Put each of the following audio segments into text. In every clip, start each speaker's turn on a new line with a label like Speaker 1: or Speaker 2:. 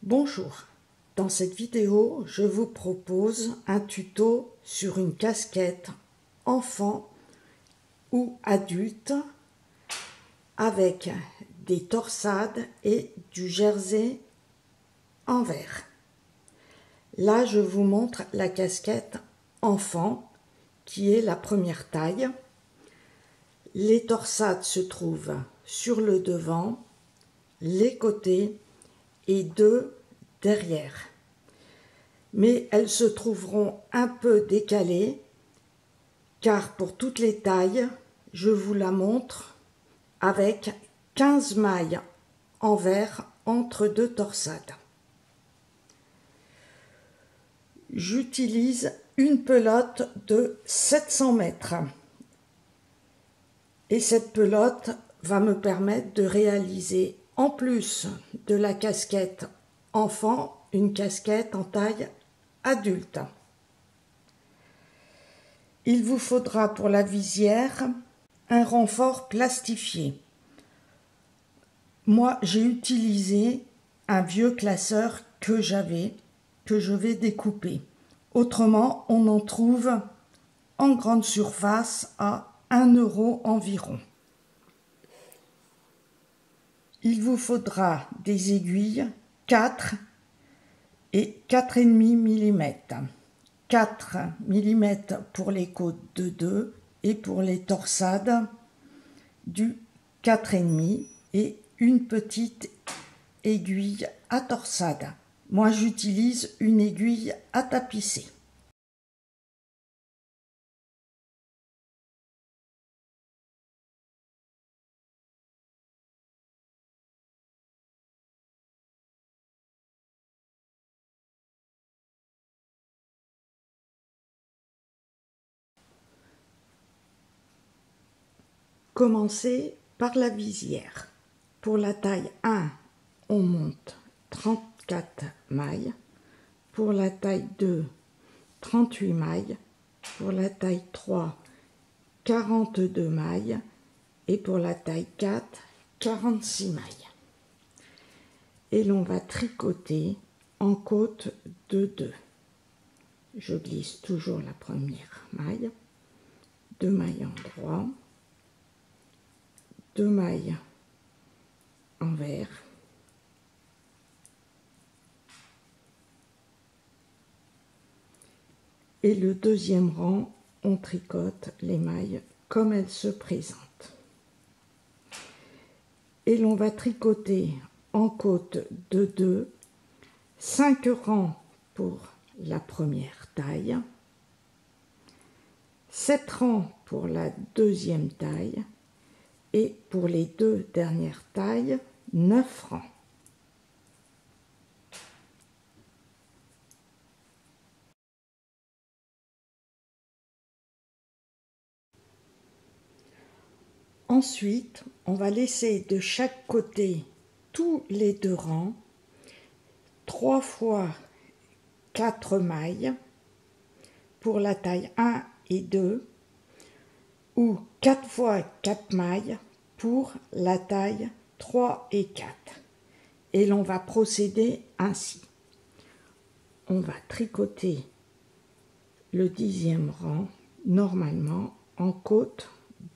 Speaker 1: Bonjour, dans cette vidéo, je vous propose un tuto sur une casquette enfant ou adulte avec des torsades et du jersey en verre. Là, je vous montre la casquette enfant qui est la première taille. Les torsades se trouvent sur le devant, les côtés et deux derrière. Mais elles se trouveront un peu décalées car pour toutes les tailles, je vous la montre avec 15 mailles en verre entre deux torsades. J'utilise une pelote de 700 mètres et cette pelote va me permettre de réaliser en plus de la casquette enfant, une casquette en taille adulte. Il vous faudra pour la visière un renfort plastifié. Moi, j'ai utilisé un vieux classeur que j'avais, que je vais découper. Autrement, on en trouve en grande surface à 1 € environ. Il vous faudra des aiguilles 4 et 4,5 mm. 4 mm pour les côtes de 2 et pour les torsades du 4,5 et une petite aiguille à torsade. Moi, j'utilise une aiguille à tapisser. Commencez par la visière. Pour la taille 1, on monte 34 mailles. Pour la taille 2, 38 mailles. Pour la taille 3, 42 mailles. Et pour la taille 4, 46 mailles. Et l'on va tricoter en côte de 2. Je glisse toujours la première maille. 2 mailles en droit. 2 mailles en vert, et le deuxième rang, on tricote les mailles comme elles se présentent. Et l'on va tricoter en côte de 2, 5 rangs pour la première taille, 7 rangs pour la deuxième taille, et pour les deux dernières tailles, 9 rangs. Ensuite, on va laisser de chaque côté tous les 2 rangs, 3 fois 4 mailles pour la taille 1 et 2, ou 4 fois 4 mailles pour la taille 3 et 4. Et l'on va procéder ainsi. On va tricoter le 10e rang normalement en côte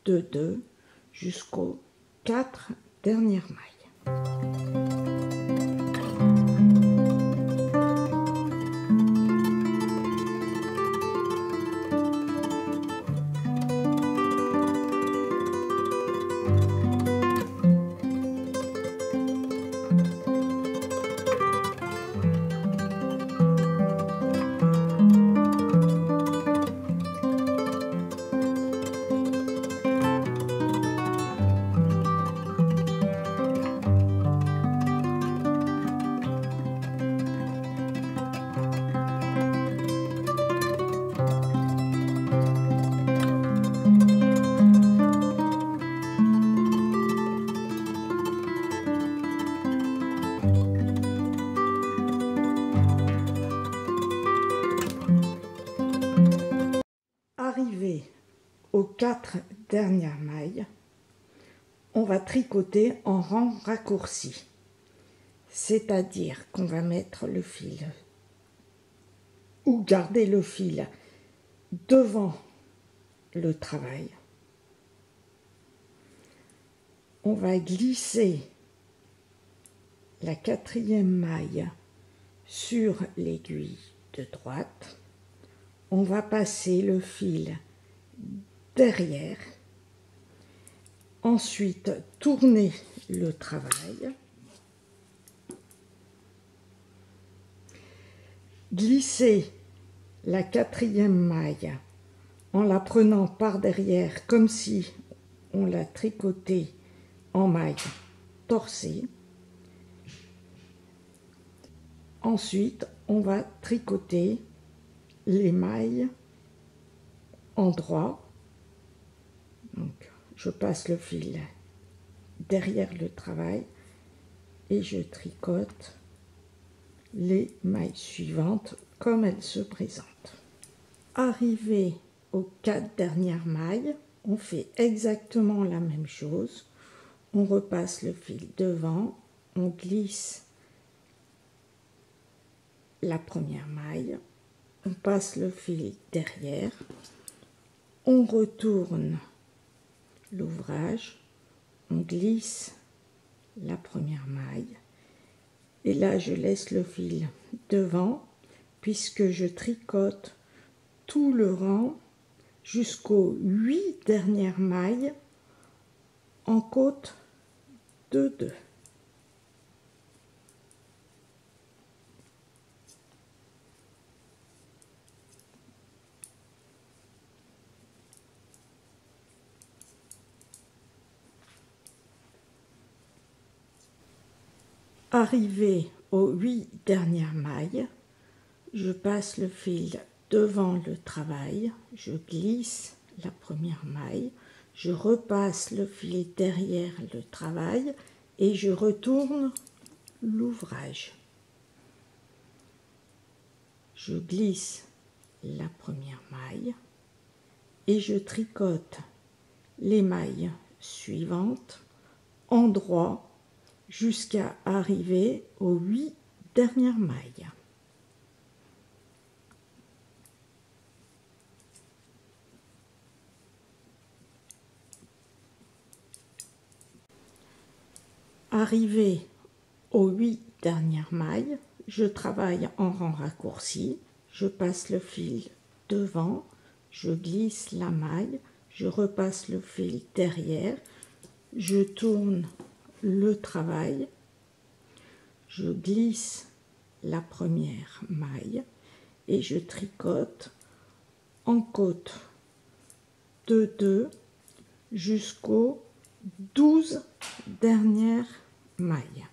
Speaker 1: de 2 jusqu'aux 4 dernières mailles. Arrivé aux 4 dernières mailles, on va tricoter en rang raccourci. c'est-à-dire qu'on va mettre le fil ou garder le fil devant le travail. On va glisser la 4e maille sur l'aiguille de droite. On va passer le fil derrière. Ensuite, tourner le travail. Glisser la 4e maille en la prenant par derrière comme si on la tricotait en maille torsée. Ensuite, on va tricoter les mailles en droit. Donc, je passe le fil derrière le travail et je tricote les mailles suivantes comme elles se présentent. Arrivé aux 4 dernières mailles, on fait exactement la même chose. On repasse le fil devant, on glisse la première maille, on passe le fil derrière, on retourne l'ouvrage, on glisse la première maille et là je laisse le fil devant puisque je tricote tout le rang jusqu'aux 8 dernières mailles en côte de 2. Arrivé aux 8 dernières mailles, je passe le fil devant le travail, je glisse la première maille, je repasse le fil derrière le travail et je retourne l'ouvrage. Je glisse la première maille et je tricote les mailles suivantes en droit jusqu'à arriver aux 8 dernières mailles. Arrivé aux 8 dernières mailles, je travaille en rang raccourci, je passe le fil devant, je glisse la maille, je repasse le fil derrière, je tourne le travail, je glisse la première maille et je tricote en côte de 2 jusqu'aux 12 dernières mailles.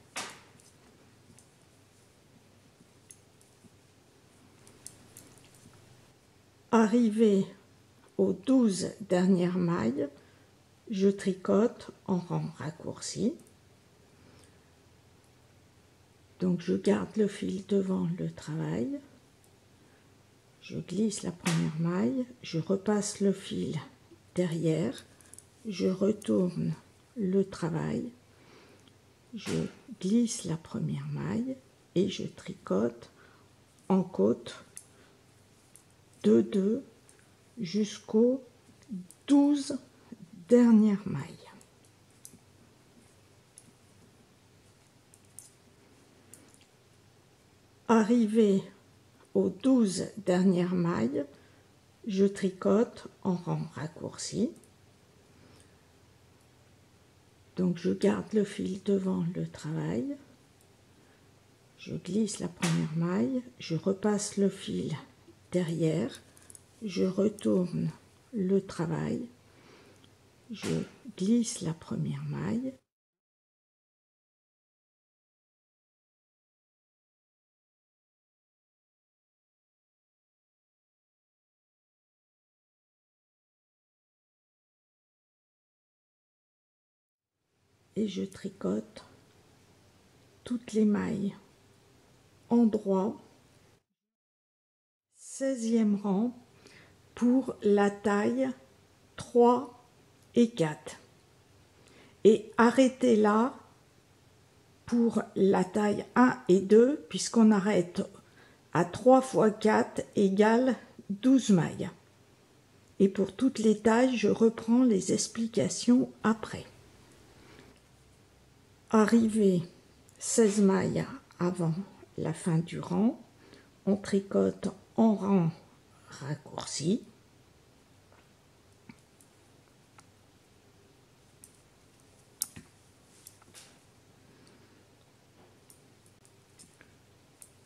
Speaker 1: Arrivé aux 12 dernières mailles, je tricote en rang raccourci. Donc je garde le fil devant le travail, je glisse la première maille, je repasse le fil derrière, je retourne le travail, je glisse la première maille et je tricote en côte de 2 jusqu'aux 12 dernières mailles. Arrivé aux 12 dernières mailles, je tricote en rang raccourci. Donc je garde le fil devant le travail, je glisse la première maille, je repasse le fil derrière, je retourne le travail, je glisse la première maille, et je tricote toutes les mailles en droit, 16e rang pour la taille 3 et 4. Et arrêtez là pour la taille 1 et 2 puisqu'on arrête à 3 x 4 égale 12 mailles. Et pour toutes les tailles, je reprends les explications après. Arrivé 16 mailles avant la fin du rang, on tricote en rang raccourci.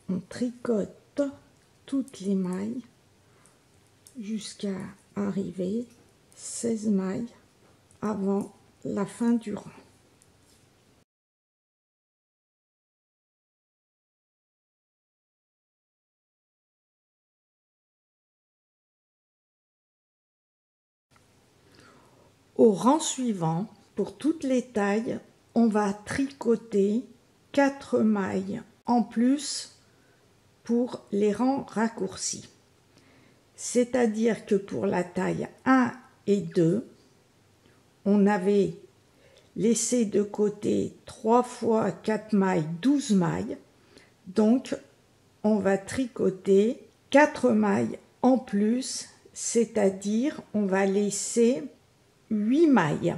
Speaker 1: On tricote toutes les mailles jusqu'à arriver 16 mailles avant la fin du rang. Au rang suivant, pour toutes les tailles, on va tricoter 4 mailles en plus pour les rangs raccourcis. C'est-à-dire que pour la taille 1 et 2, on avait laissé de côté 3 x 4 mailles, 12 mailles. Donc, on va tricoter 4 mailles en plus, c'est-à-dire on va laisser 8 mailles.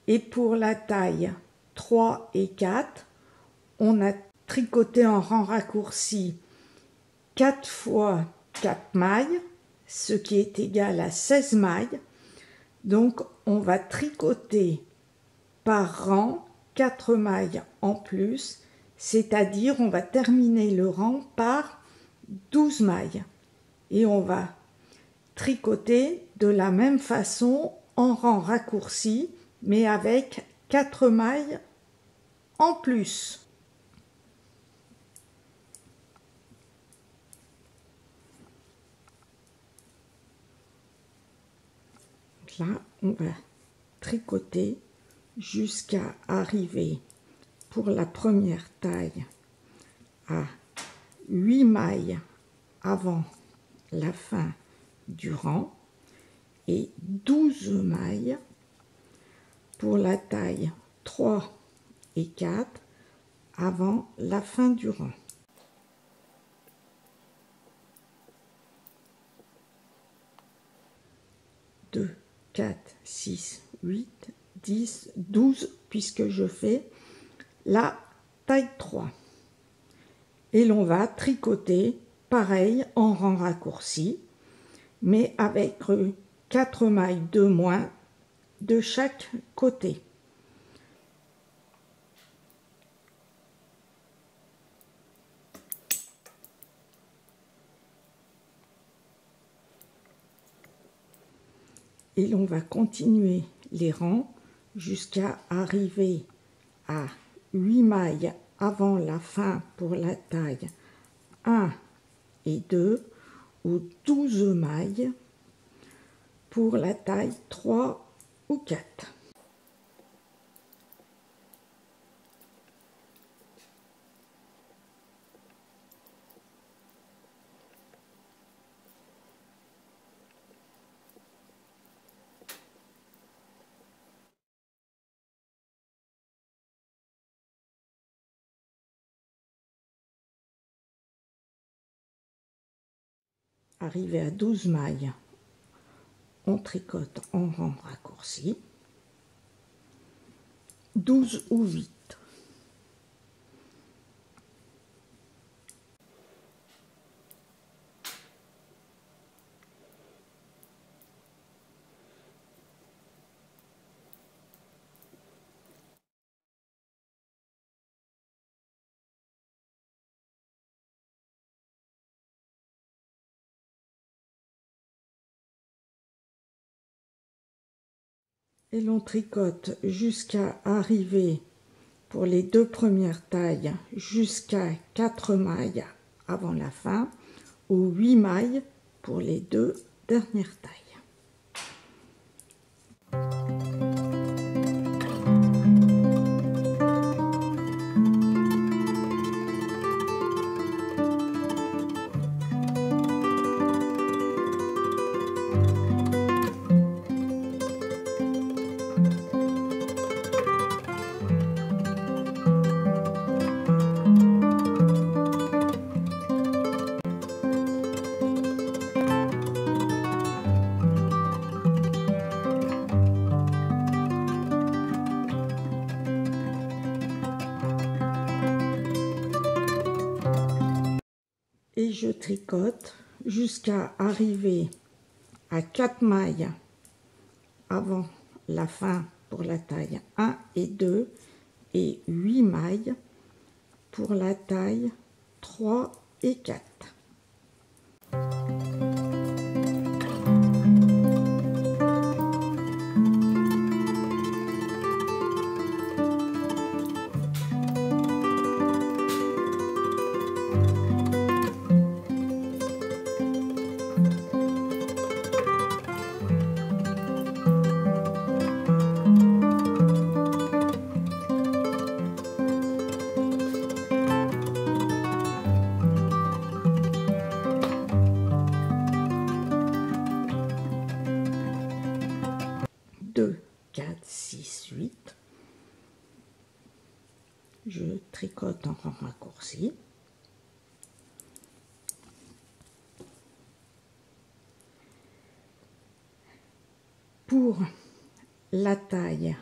Speaker 1: Et pour la taille 3 et 4, on a tricoté en rang raccourci 4 x 4 mailles, ce qui est égal à 16 mailles. Donc on va tricoter par rang 4 mailles en plus, c'est-à-dire on va terminer le rang par 12 mailles. Et on va tricoter de la même façon en rang raccourci, mais avec 4 mailles en plus. Là, on va tricoter jusqu'à arriver pour la première taille à 8 mailles avant la fin du rang et 12 mailles pour la taille 3 et 4 avant la fin du rang. 2, 4, 6, 8, 10, 12, puisque je fais la taille 3. Et l'on va tricoter pareil en rang raccourci, mais avec 4 mailles de moins de chaque côté. Et l'on va continuer les rangs jusqu'à arriver à 8 mailles avant la fin pour la taille 1 et 2 ou 12 mailles pour la taille 3 ou 4. Arrivé à 12 mailles, on tricote en rang raccourci, 12 ou 8. Et l'on tricote jusqu'à arriver pour les 2 premières tailles jusqu'à 4 mailles avant la fin ou 8 mailles pour les 2 dernières tailles. et je tricote jusqu'à arriver à 4 mailles avant la fin pour la taille 1 et 2 et 8 mailles pour la taille 3 et 4. Deux, 4, 6, 8. Je tricote en rang raccourci. Pour la taille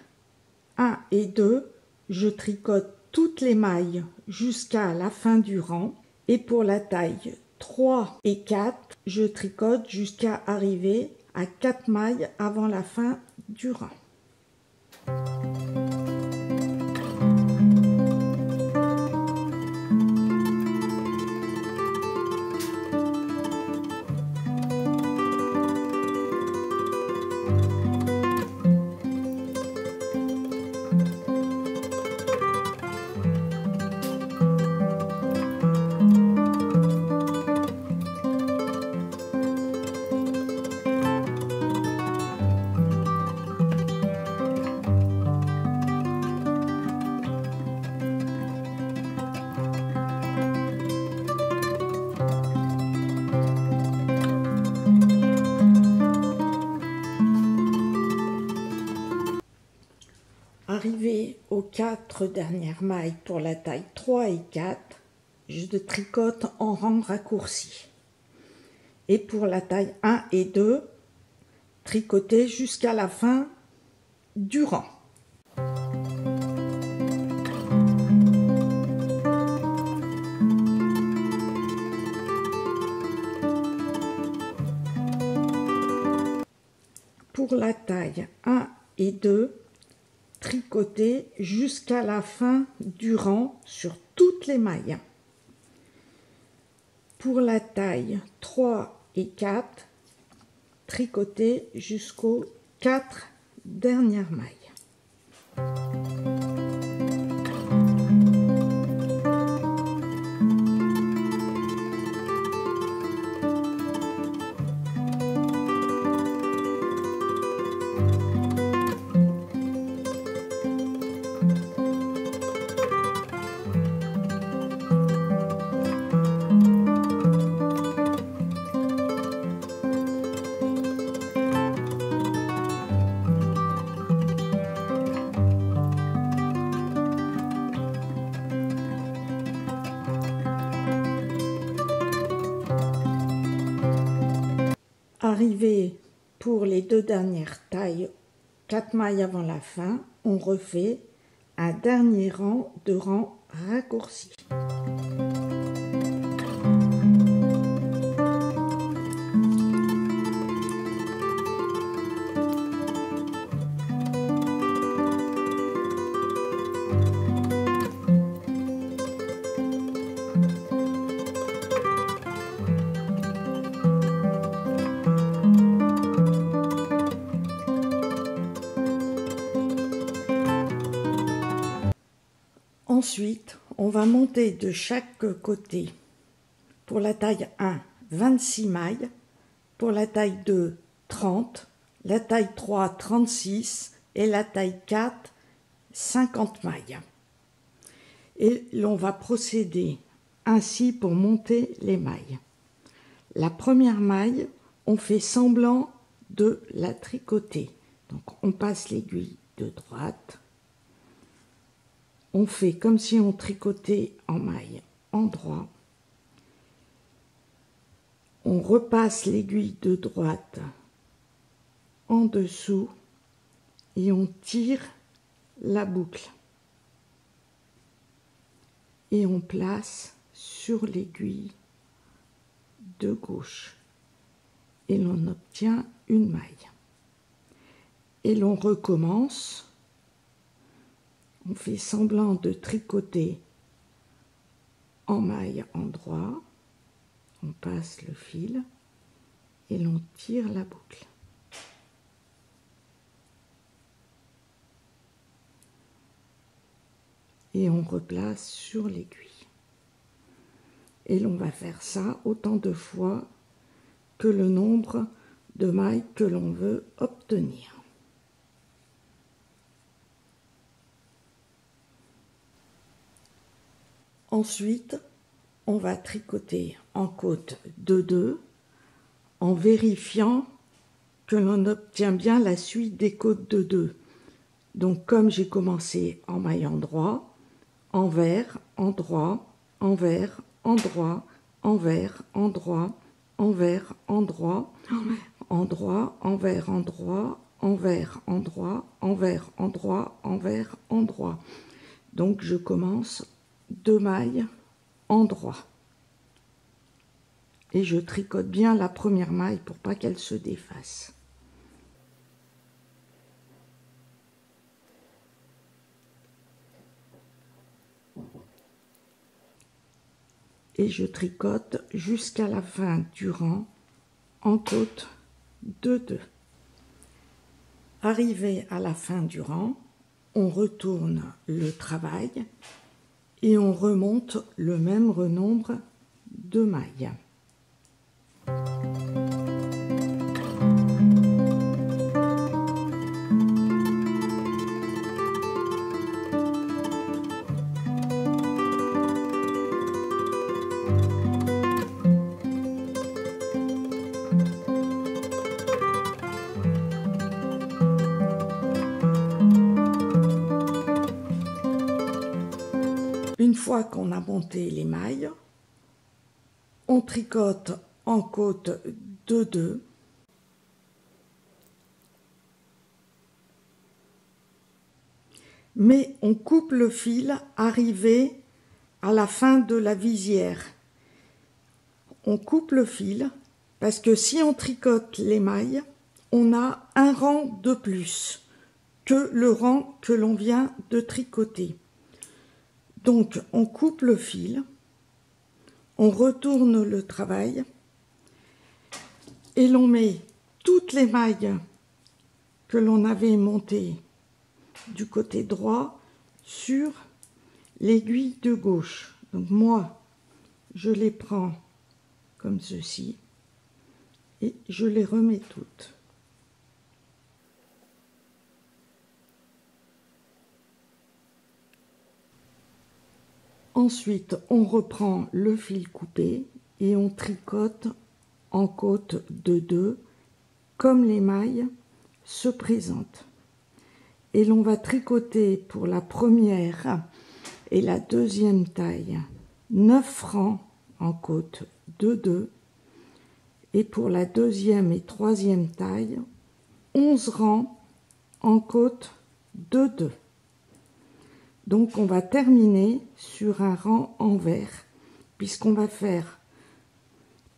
Speaker 1: 1 et 2, je tricote toutes les mailles jusqu'à la fin du rang. Et pour la taille 3 et 4, je tricote jusqu'à arriver à 4 mailles avant la fin du rang. Arrivé aux 4 dernières mailles pour la taille 3 et 4, je tricote en rang raccourci. Et pour la taille 1 et 2, tricoter jusqu'à la fin du rang. Pour la taille 1 et 2, tricoter jusqu'à la fin du rang sur toutes les mailles. Pour la taille 3 et 4, tricoter jusqu'aux 4 dernières mailles. Arrivé pour les 2 dernières tailles, 4 mailles avant la fin, on refait un dernier rang de rang raccourci. Ensuite, on va monter de chaque côté. Pour la taille 1, 26 mailles. Pour la taille 2, 30. La taille 3, 36. Et la taille 4, 50 mailles. Et l'on va procéder ainsi pour monter les mailles. La première maille, on fait semblant de la tricoter. Donc on passe l'aiguille de droite. On fait comme si on tricotait en maille endroit. On repasse l'aiguille de droite en dessous et on tire la boucle. Et on place sur l'aiguille de gauche et l'on obtient une maille. Et l'on recommence, on fait semblant de tricoter en maille endroit, on passe le fil et l'on tire la boucle. Et on replace sur l'aiguille. Et l'on va faire ça autant de fois que le nombre de mailles que l'on veut obtenir. Ensuite, on va tricoter en côte de 2 en vérifiant que l'on obtient bien la suite des côtes de 2. Donc comme j'ai commencé en maille endroit, envers, endroit, envers, endroit, envers, endroit, envers, endroit, endroit, envers, endroit, envers, endroit, envers, endroit, envers, endroit. Donc je commence 2 mailles endroit. Et je tricote bien la première maille pour pas qu'elle se défasse. Et je tricote jusqu'à la fin du rang en côte de 2. Arrivé à la fin du rang, on retourne le travail et on remonte le même nombre de mailles. Une fois qu'on a monté les mailles, on tricote en côte de 2. Mais on coupe le fil arrivé à la fin de la visière. On coupe le fil parce que si on tricote les mailles, on a un rang de plus que le rang que l'on vient de tricoter. Donc on coupe le fil, on retourne le travail et l'on met toutes les mailles que l'on avait montées du côté droit sur l'aiguille de gauche. Donc moi, je les prends comme ceci et je les remets toutes. Ensuite, on reprend le fil coupé et on tricote en côte de 2 comme les mailles se présentent. Et l'on va tricoter pour la première et la deuxième taille 9 rangs en côte de 2 et pour la deuxième et troisième taille 11 rangs en côte de 2. Donc on va terminer sur un rang envers puisqu'on va faire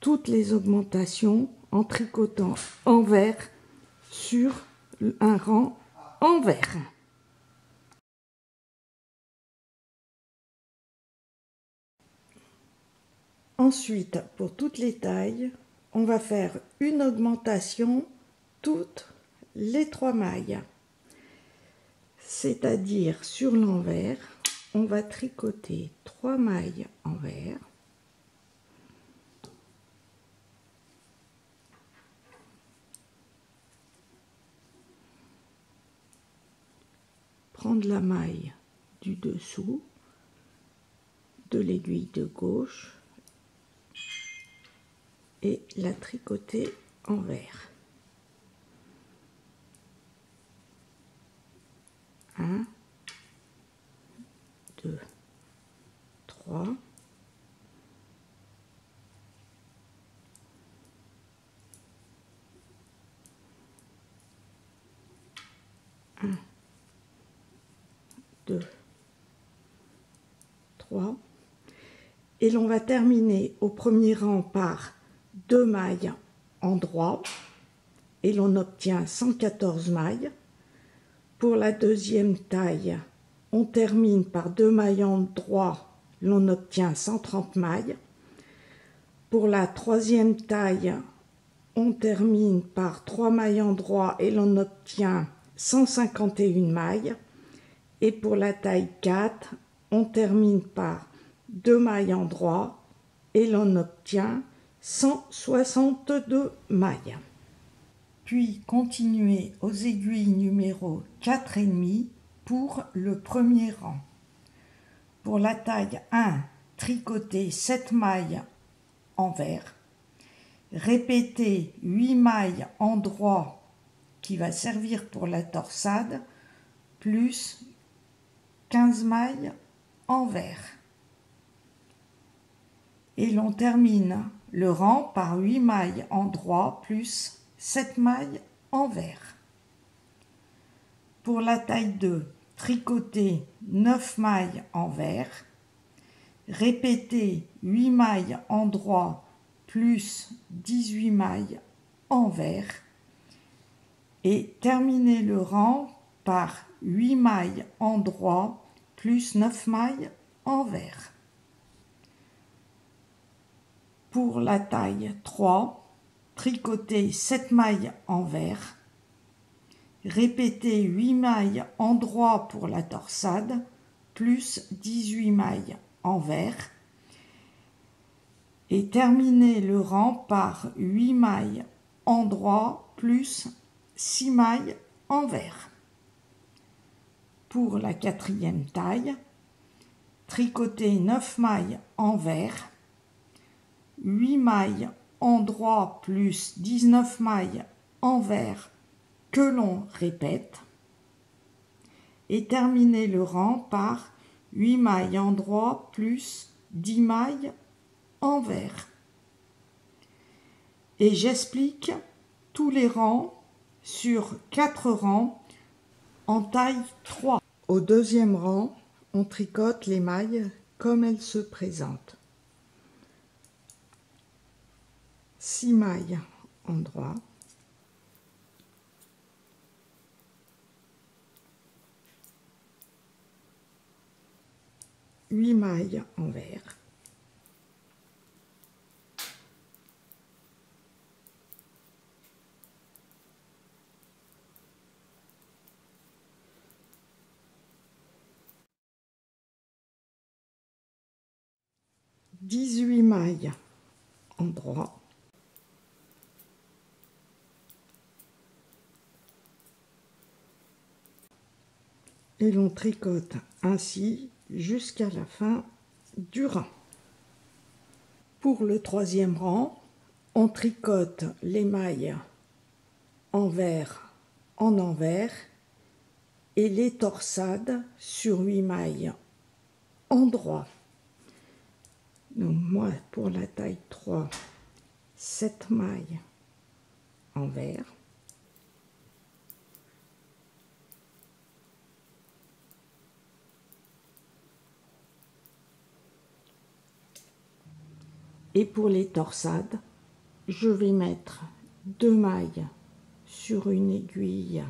Speaker 1: toutes les augmentations en tricotant envers sur un rang envers. Ensuite, pour toutes les tailles, on va faire une augmentation toutes les 3 mailles. C'est-à-dire sur l'envers, on va tricoter 3 mailles envers. Prendre la maille du dessous de l'aiguille de gauche et la tricoter envers. 1, 2, 3. Un, 2, 3. Et l'on va terminer au premier rang par 2 mailles en droit et l'on obtient 114 mailles. Pour la deuxième taille, on termine par 2 mailles en droit, l'on obtient 130 mailles. Pour la troisième taille, on termine par 3 mailles en droit et l'on obtient 151 mailles. Et pour la taille 4, on termine par 2 mailles en droit et l'on obtient 162 mailles. Puis continuez aux aiguilles numéro 4,5 pour le premier rang. Pour la taille 1, tricotez 7 mailles envers. Répétez 8 mailles en droit qui va servir pour la torsade, plus 15 mailles envers. Et l'on termine le rang par 8 mailles en droit plus 7 mailles envers. Pour la taille 2, tricotez 9 mailles envers. Répétez 8 mailles en droit plus 18 mailles envers. Et terminez le rang par 8 mailles en droit plus 9 mailles envers. Pour la taille 3, tricotez 7 mailles envers. Répétez 8 mailles en droit pour la torsade plus 18 mailles envers. Et terminez le rang par 8 mailles en droit plus 6 mailles envers. Pour la quatrième taille, tricotez 9 mailles envers, 8 mailles en droit plus 19 mailles envers que l'on répète et terminez le rang par 8 mailles en droit plus 10 mailles envers. Et j'explique tous les rangs sur 4 rangs en taille 3. Au deuxième rang, on tricote les mailles comme elles se présentent. 6 mailles en droit, 8 mailles envers, 18 mailles en droit, et l'on tricote ainsi jusqu'à la fin du rang. Pour le troisième rang, on tricote les mailles envers en envers et les torsades sur 8 mailles en droit. Donc moi, pour la taille 3, 7 mailles envers, et pour les torsades, je vais mettre 2 mailles sur une aiguille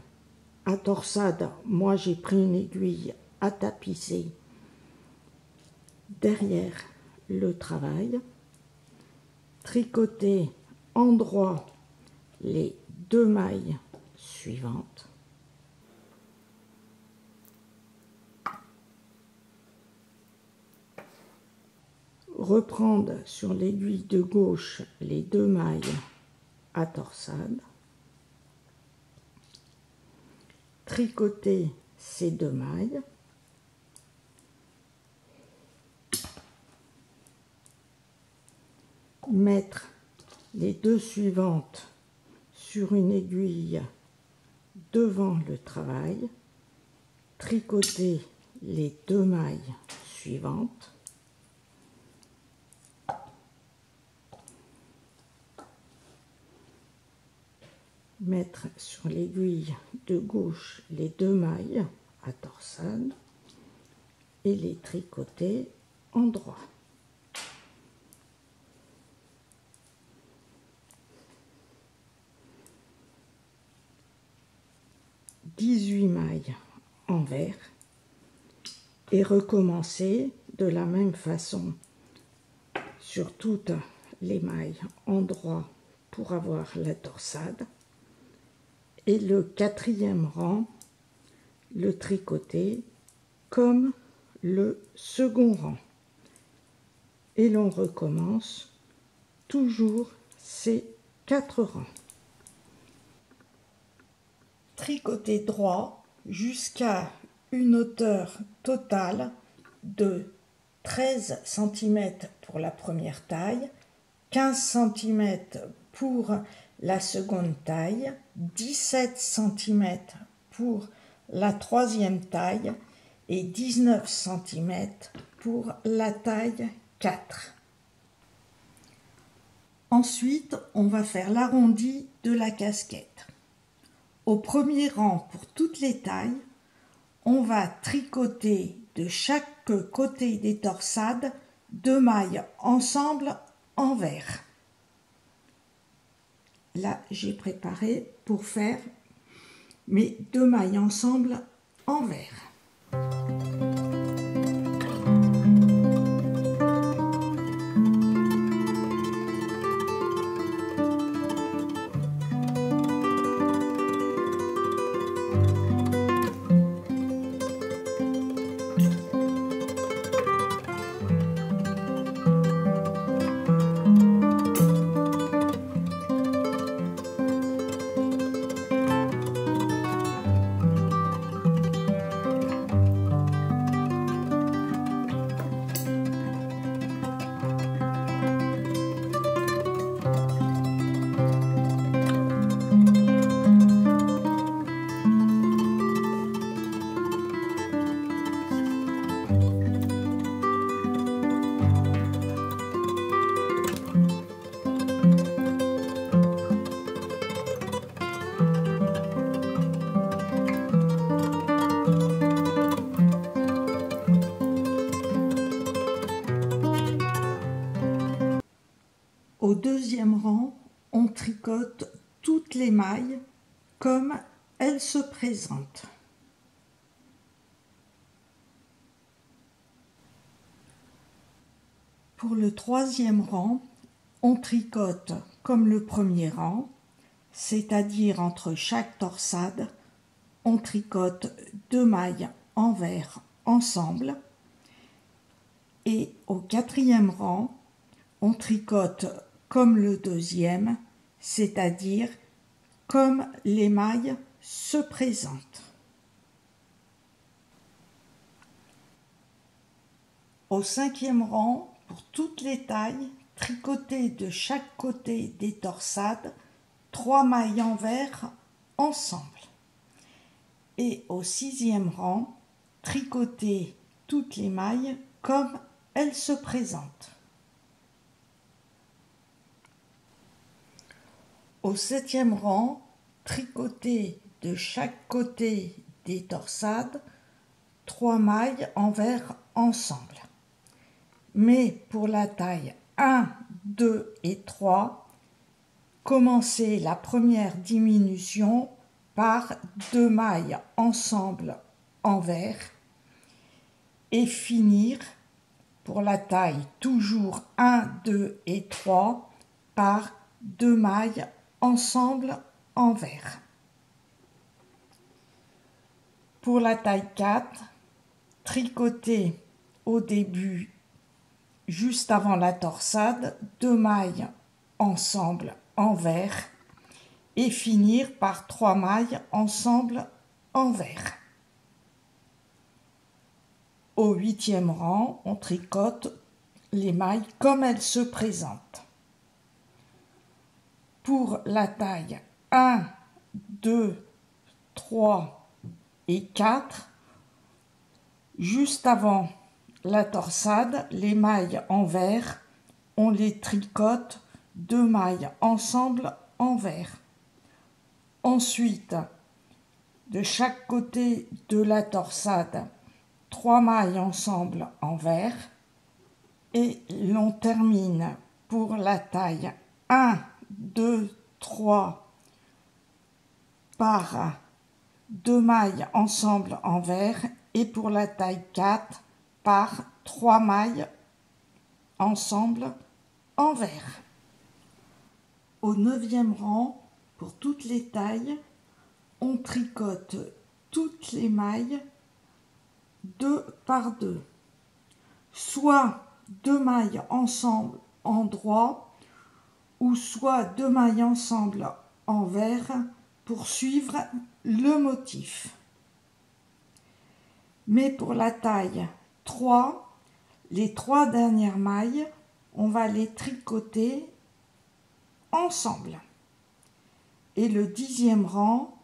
Speaker 1: à torsade. Moi, j'ai pris une aiguille à tapisser derrière le travail, tricoter en droit les 2 mailles suivantes, reprendre sur l'aiguille de gauche les 2 mailles à torsade, tricoter ces 2 mailles, mettre les 2 suivantes sur une aiguille devant le travail, tricoter les 2 mailles suivantes, mettre sur l'aiguille de gauche les 2 mailles à torsade et les tricoter en droit. 18 mailles envers et recommencer de la même façon sur toutes les mailles en droit pour avoir la torsade, et le quatrième rang, le tricoter comme le second rang, et l'on recommence toujours ces 4 rangs. Tricoter droit jusqu'à une hauteur totale de 13 cm pour la première taille, 15 cm pour la seconde taille, 17 cm pour la troisième taille et 19 cm pour la taille 4. Ensuite, on va faire l'arrondi de la casquette. Au premier rang, pour toutes les tailles, on va tricoter de chaque côté des torsades 2 mailles ensemble envers. Là, j'ai préparé pour faire mes 2 mailles ensemble envers. Au deuxième rang, on tricote toutes les mailles comme elles se présentent. Pour le troisième rang, on tricote comme le premier rang, c'est-à-dire entre chaque torsade, on tricote 2 mailles envers ensemble. Et au quatrième rang, on tricote comme le deuxième, c'est-à-dire comme les mailles se présentent. Au cinquième rang, pour toutes les tailles, tricoter de chaque côté des torsades 3 mailles envers ensemble. Et au sixième rang, tricoter toutes les mailles comme elles se présentent. Au septième rang, tricoter de chaque côté des torsades 3 mailles envers ensemble. Mais pour la taille 1, 2 et 3, commencez la première diminution par 2 mailles ensemble envers et finir pour la taille toujours 1, 2 et 3 par 2 mailles ensemble envers. Pour la taille 4, tricotez au début, juste avant la torsade, 2 mailles ensemble envers et finir par 3 mailles ensemble envers. Au huitième rang, on tricote les mailles comme elles se présentent. Pour la taille 1, 2, 3 et 4, juste avant la torsade, les mailles envers, on les tricote 2 mailles ensemble envers. Ensuite, de chaque côté de la torsade, 3 mailles ensemble envers et l'on termine pour la taille 1, 2, 3 par 2 mailles ensemble en vert et pour la taille 4 par 3 mailles ensemble en vert. Au 9e rang, pour toutes les tailles, on tricote toutes les mailles 2 par 2, soit 2 mailles ensemble en droit ou soit 2 mailles ensemble en vert pour suivre le motif. Mais pour la taille 3, les 3 dernières mailles, on va les tricoter ensemble. Et le 10e rang,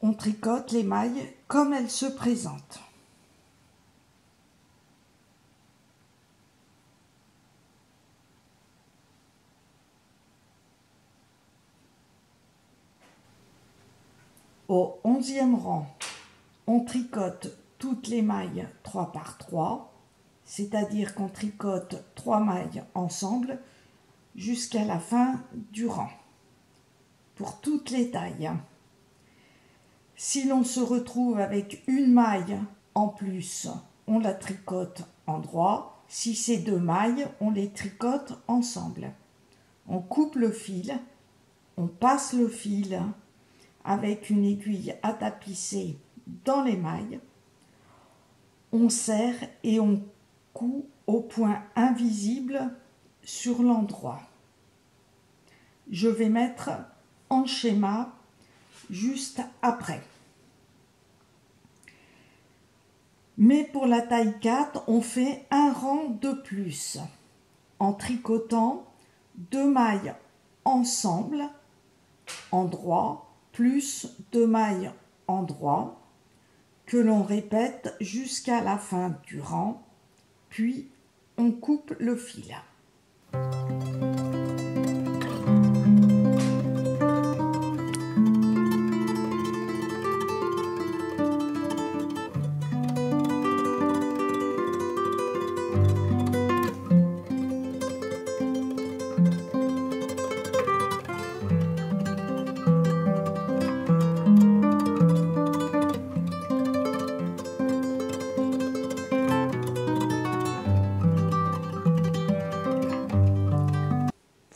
Speaker 1: on tricote les mailles comme elles se présentent. Au 11e rang, on tricote toutes les mailles 3 par 3, c'est-à-dire qu'on tricote 3 mailles ensemble jusqu'à la fin du rang, pour toutes les tailles. Si l'on se retrouve avec une maille en plus, on la tricote en droit. Si c'est 2 mailles, on les tricote ensemble. On coupe le fil, on passe le fil avec une aiguille à tapisser dans les mailles. On serre et on coud au point invisible sur l'endroit. Je vais mettre en schéma juste après. Mais pour la taille 4, on fait un rang de plus en tricotant 2 mailles ensemble en droit plus 2 mailles en droit que l'on répète jusqu'à la fin du rang, puis on coupe le fil.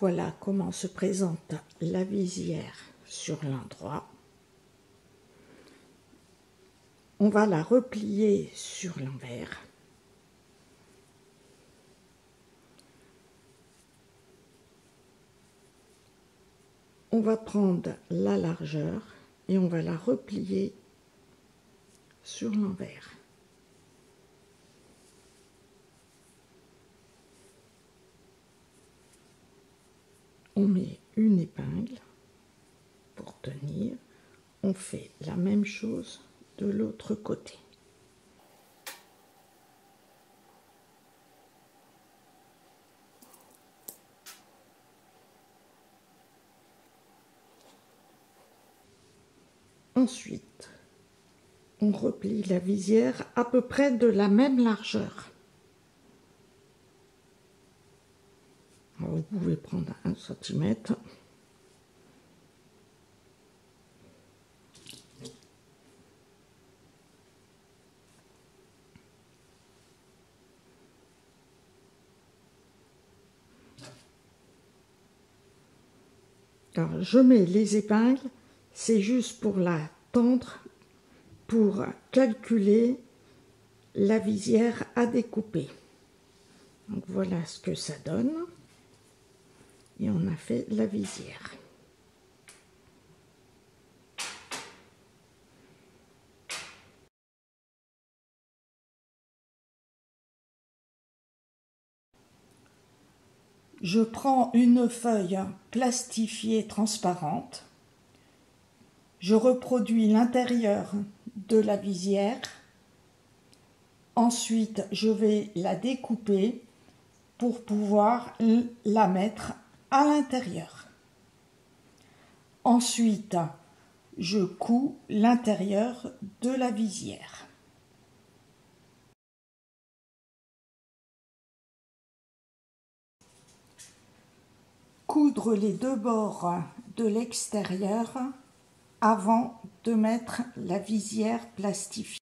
Speaker 1: Voilà comment se présente la visière sur l'endroit. On va la replier sur l'envers. On va prendre la largeur et on va la replier sur l'envers. On met une épingle pour tenir. On fait la même chose de l'autre côté. Ensuite, on replie la visière à peu près de la même largeur. Alors, vous pouvez prendre 1 cm. Alors, je mets les épingles, c'est juste pour la tendre, pour calculer la visière à découper. Donc voilà ce que ça donne. Et on a fait la visière. Je prends une feuille plastifiée transparente. Je reproduis l'intérieur de la visière. Ensuite, je vais la découper pour pouvoir la mettre à l'intérieur. Ensuite, je couds l'intérieur de la visière. Coudre les 2 bords de l'extérieur avant de mettre la visière plastifiée.